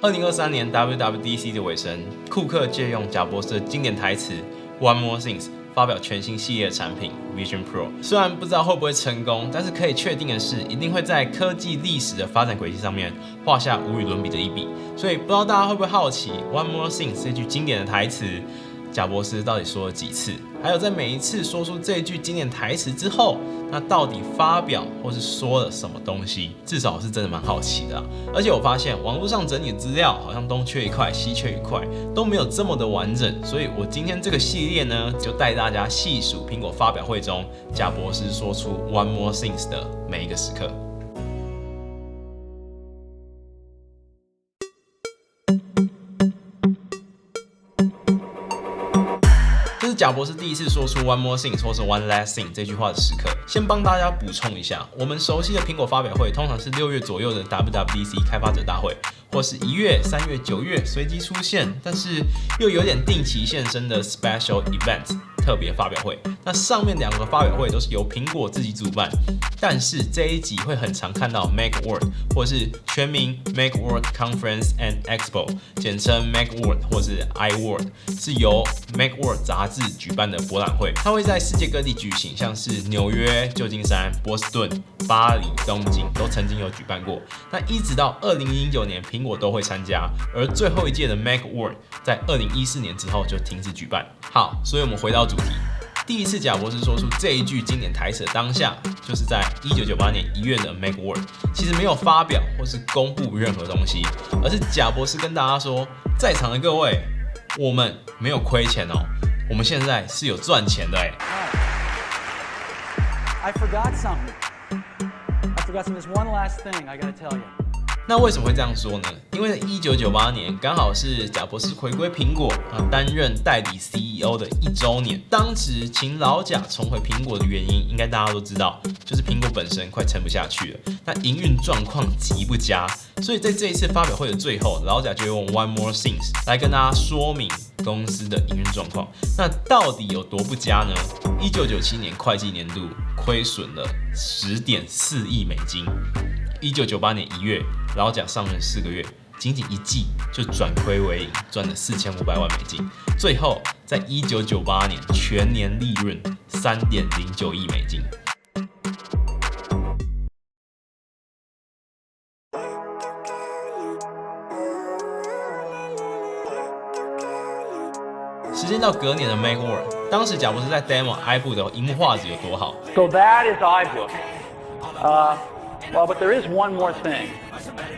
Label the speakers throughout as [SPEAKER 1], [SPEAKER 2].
[SPEAKER 1] 2023年 WWDC 的尾声，库克借用贾伯斯的经典台词 "One More Things" 发表全新系列产品 Vision Pro。虽然不知道会不会成功，但是可以确定的是，一定会在科技历史的发展轨迹上面画下无与伦比的一笔。所以不知道大家会不会好奇 "One More Things" 这句经典的台词，贾伯斯到底说了几次？还有在每一次说出这一句经典台词之后，那到底发表或是说了什么东西？至少是真的蛮好奇的啊。而且我发现网络上整理的资料好像东缺一块西缺一块，都没有这么的完整。所以我今天这个系列呢，就带大家细数苹果发表会中贾伯斯说出 "One More Things" 的每一个时刻。这是贾伯斯第一次说出 "One more thing" 或是 "One last thing" 这句话的时刻。先帮大家补充一下，我们熟悉的苹果发表会通常是6月左右的 WWDC 开发者大会，或是1月、3月、9月随机出现，但是又有点定期现身的 Special Event 特别发表会。那上面2个发表会都是由苹果自己主办，但是这一集会很常看到 Macworld 或是全名 Macworld Conference and Expo， 简称 Macworld 或是 iWorld， 是由 Macworld 杂志举办的博览会。它会在世界各地举行，像是纽约、旧金山、波士顿、巴黎、东京都曾经有举办过。那一直到2009年，苹果都会参加，而最后一届的 Macworld 在2014年之后就停止举办。好，所以我们回到主题。第一次贾伯斯说出这一句经典台词的当下，就是在1998年1月的 Macworld， 其实没有发表或是公布任何东西，而是贾伯斯跟大家说，在场的各位，我们没有亏钱哦，我们现在是有赚钱的哎。
[SPEAKER 2] I forgot something. There's one last thing I gotta tell you.
[SPEAKER 1] 那为什么会这样说呢？因为1998年刚好是贾伯斯回归苹果担任代理 CEO 的1周年。当时请老贾重回苹果的原因，应该大家都知道，就是苹果本身快撑不下去了，那营运状况极不佳。所以在这一次发表会的最后，老贾就用 One More Things 来跟大家说明公司的营运状况。那到底有多不佳呢？1997年会计年度亏损了10.4亿美金。1998年1月，老贾上任4个月，仅仅1季就转亏为盈，赚了4500万美金。最后，在1998年全年利润3.09亿美金。时间到隔年的 Macworld， 当时贾伯斯在 demo iBook 的萤幕画质有多好。
[SPEAKER 2] So that is iBook. Well, but there is one more thing.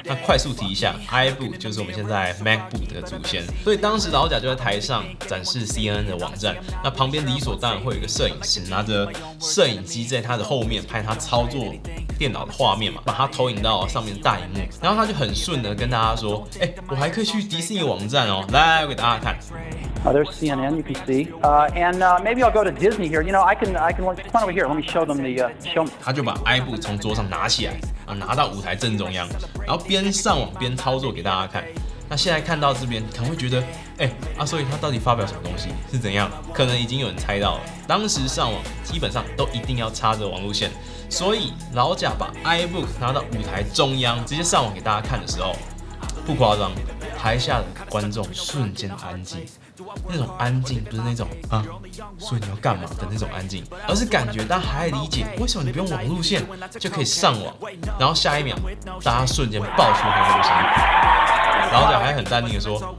[SPEAKER 1] 那快速提一下 ，iBook 就是我们现在 MacBook 的祖先，所以当时老贾就在台上展示 CNN 的网站，那旁边理所当然会有一个摄影师拿着摄影机在他的后面拍他操作电脑的画面嘛，把它投影到上面的大荧幕，然后他就很顺的跟大家说，我还可以去迪士尼网站哦，来我给大家看。
[SPEAKER 2] There's CNN, you can see, and maybe I'll go to Disney here. You know, I can come on over here. Let me show them the show me.
[SPEAKER 1] 他就把 iBook 从桌上拿起来，拿到舞台正中央，然后边上网边操作给大家看。那现在看到这边，可能会觉得，所以他到底发表什么东西是怎样？可能已经有人猜到了。当时上网基本上都一定要插着网路线，所以老贾把 iBook 拿到舞台中央，直接上网给大家看的时候，不夸张，台下的观众瞬间安静。那种安静不是那种所以你要干嘛的那种安静，而是感觉大家还理解为什么你不用网路线就可以上网，然后下一秒大家瞬间爆出很多声音。老贾还很淡定的说，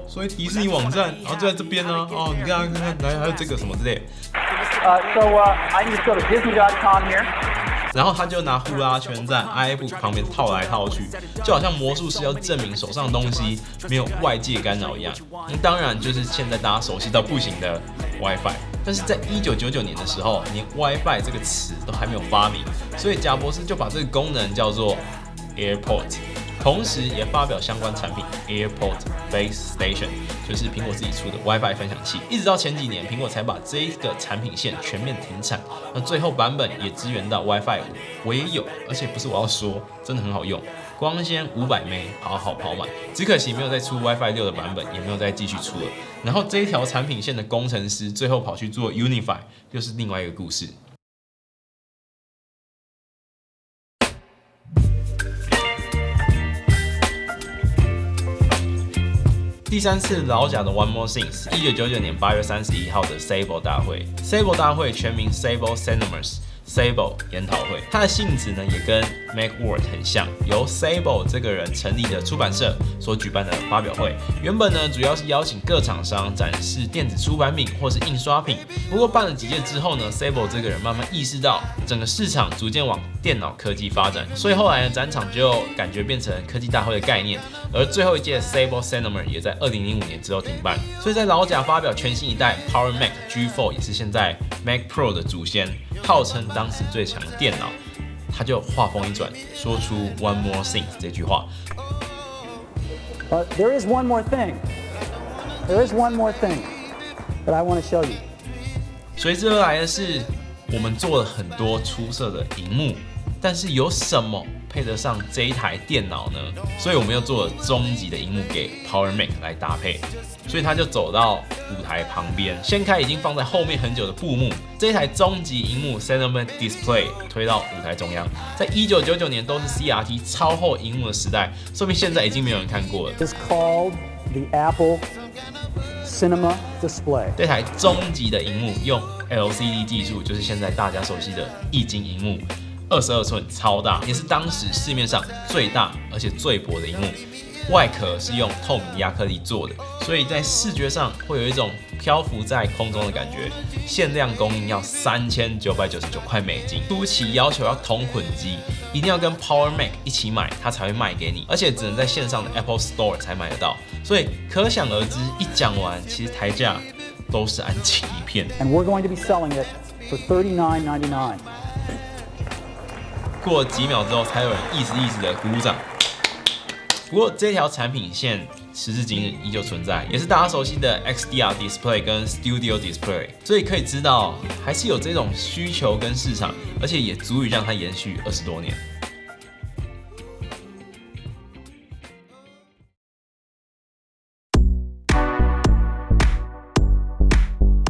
[SPEAKER 1] 所以迪士尼网站，然后就在这边呢，你看，来还有这个什么之类的。
[SPEAKER 2] So I need to go to Disney.com here.
[SPEAKER 1] 然后他就拿呼啦圈在 iBook 旁边套来套去，就好像魔术师要证明手上的东西没有外界干扰一样。当然就是现在大家熟悉到不行的 WiFi， 但是在1999年的时候，连 WiFi 这个词都还没有发明，所以贾伯斯就把这个功能叫做 AirPort， 同时也发表相关产品 AirPort Base Station， 就是苹果自己出的 WiFi 分享器。一直到前几年，苹果才把这个产品线全面停产。那最后版本也支援到 WiFi 5，我也有，而且不是我要说，真的很好用，光纤500M 好好跑满。只可惜没有再出 WiFi 6的版本，也没有再继续出了。然后这一条产品线的工程师最后跑去做 Unify， 又是另外一个故事。第3次老贾的 One More Thing 是1999年8月31号的 Sable 大会。Sable 大会全名 Sable Cinemas。Sable 研讨会，它的性质呢也跟 Macworld 很像，由 Sable 这个人成立的出版社所举办的发表会。原本呢主要是邀请各厂商展示电子出版品或是印刷品，不过办了几届之后呢 ，Sable 这个人慢慢意识到整个市场逐渐往电脑科技发展，所以后来的展场就感觉变成科技大会的概念。而最后一届 Sable Cinema 也在2005年之后停办，所以在老贾发表全新一代 Power Mac G4， 也是现在 Mac Pro 的祖先，号称当时最强的电脑，他就话锋一转，说出 One More Thing 这句话。
[SPEAKER 2] There is one more thing. There is one more thing that I want to show you.
[SPEAKER 1] 随之而来的是，我们做了很多出色的萤幕，但是有什么配得上这一台电脑呢？所以我们又做了终极的萤幕给 Power Mac 来搭配，所以他就走到舞台旁边，掀开已经放在后面很久的布幕，这一台终极萤幕 Cinema Display 推到舞台中央。在1999年都是 CRT 超厚萤幕的时代，说明现在已经没有人看过了。
[SPEAKER 2] It's called the Apple Cinema Display。
[SPEAKER 1] 这台终极的萤幕用 LCD 技术，就是现在大家熟悉的液晶萤幕。22寸超大，也是当时市面上最大而且最薄的萤幕。外壳是用透明亚克力做的，所以在视觉上会有一种漂浮在空中的感觉。限量供应要$3999美金，初期要求要同捆机，一定要跟 Power Mac 一起买，它才会卖给你，而且只能在线上的 Apple Store 才买得到。所以可想而知，一讲完，其实台价都是安静一片。
[SPEAKER 2] And we're going to be selling it for $39.99。
[SPEAKER 1] 过了几秒之后，才有人意思的鼓掌。不过这条产品线时至今日依旧存在，也是大家熟悉的 XDR Display 跟 Studio Display， 所以可以知道还是有这种需求跟市场，而且也足以让它延续20多年。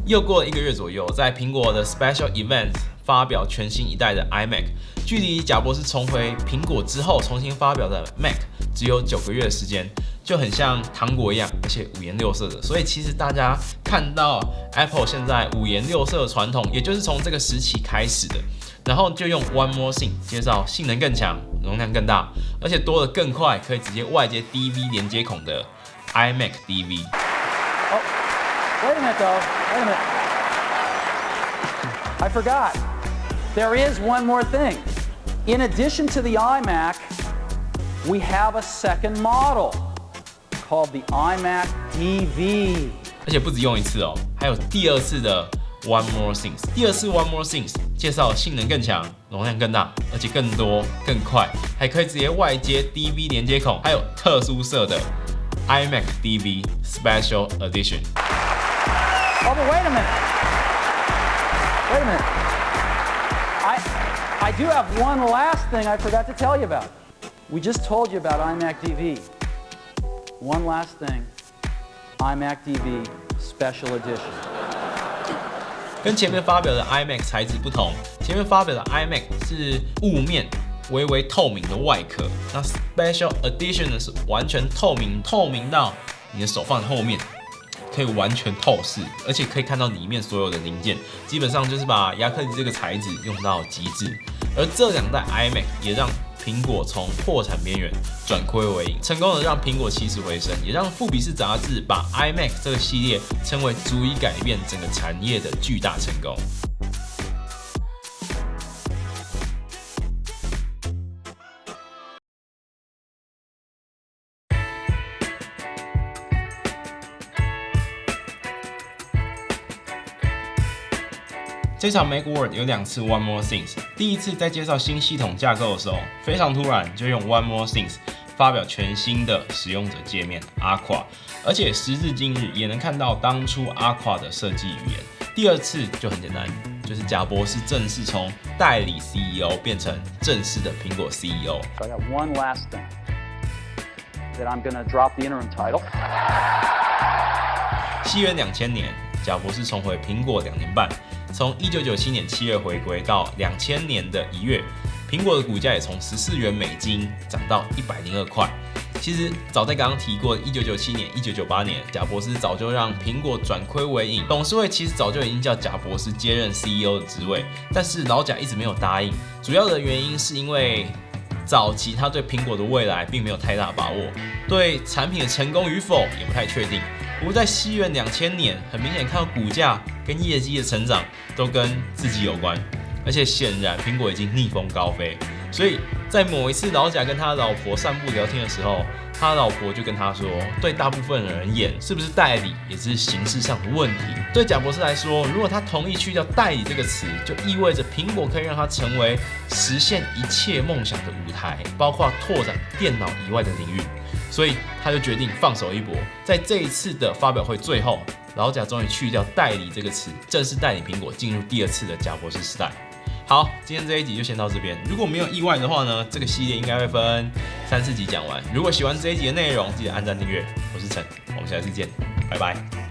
[SPEAKER 1] 又过了1个月左右，在苹果的 Special Event 发表全新一代的 iMac， 距离贾博士重回苹果之后重新发表的 Mac 只有9个月的时间，就很像糖果一样，而且五颜六色的。所以其实大家看到 Apple 现在五颜六色的传统，也就是从这个时期开始的。然后就用 One More Thing 介绍性能更强、容量更大，而且多得更快，可以直接外接 DV 连接孔的 iMac DV。Wait
[SPEAKER 2] a minute, though. Wait a minute. I forgot. There is one more thing. In addition to the iMac, we have a second model called the iMac DV.
[SPEAKER 1] 而且不止用一次哦，还有第2次的 One More Things。第2次 One More Things 介绍性能更强、容量更大，而且更多、更快，还可以直接外接 DV 连接孔，还有特殊色的 iMac DV Special Edition。Oh,
[SPEAKER 2] but wait a minute. Wait a minute. I do have one last thing I forgot to tell you about. We just told you about iMac DV. One last thing. iMac DV Special Edition.
[SPEAKER 1] 跟前面发表的 iMac 材质不同，前面发表的 iMac 是雾面、微微透明的外壳，那 Special Edition 呢是完全透明，透明到你的手放在后面。可以完全透视，而且可以看到里面所有的零件，基本上就是把亚克力这个材质用到极致。而这2代 iMac 也让苹果从破产边缘转亏为盈，成功的让苹果起死回生，也让富比士杂志把 iMac 这个系列称为足以改变整个产业的巨大成功。这场 Macworld 有2次 One More Things， 第一次在介绍新系统架构的时候，非常突然就用 One More Things 发表全新的使用者界面 Aqua， 而且时至今日也能看到当初 Aqua 的设计语言。第2次就很简单，就是贾博士正式从代理 CEO 变成正式的苹果 CEO。
[SPEAKER 2] So I got one last thing that I'm gonna drop the interim title.
[SPEAKER 1] 西元2000年，贾博士重回苹果2年半。从1997年7月回归到2000年的1月，苹果的股价也从14元美金涨到102块。其实早在刚刚提过1997年、1998年，贾伯斯早就让苹果转亏为盈，董事会其实早就已经叫贾伯斯接任 CEO 的职位，但是老贾一直没有答应。主要的原因是因为早期他对苹果的未来并没有太大把握，对产品的成功与否也不太确定。不过在西元2000年，很明显看到股价跟业绩的成长都跟自己有关，而且显然苹果已经逆风高飞。所以在某一次老贾跟他老婆散步聊天的时候，他老婆就跟他说，对大部分人而言，是不是代理也是形式上的问题。对贾伯斯来说，如果他同意去掉代理这个词，就意味着苹果可以让他成为实现一切梦想的舞台，包括拓展电脑以外的领域。所以他就决定放手一搏。在这一次的发表会最后，老贾终于去掉代理这个词，正式带领苹果进入第2次的贾伯斯时代。好，今天这一集就先到这边。如果没有意外的话呢，这个系列应该会分3、4集讲完。如果喜欢这一集的内容，记得按赞订阅。我是陈，我们下次见，拜拜。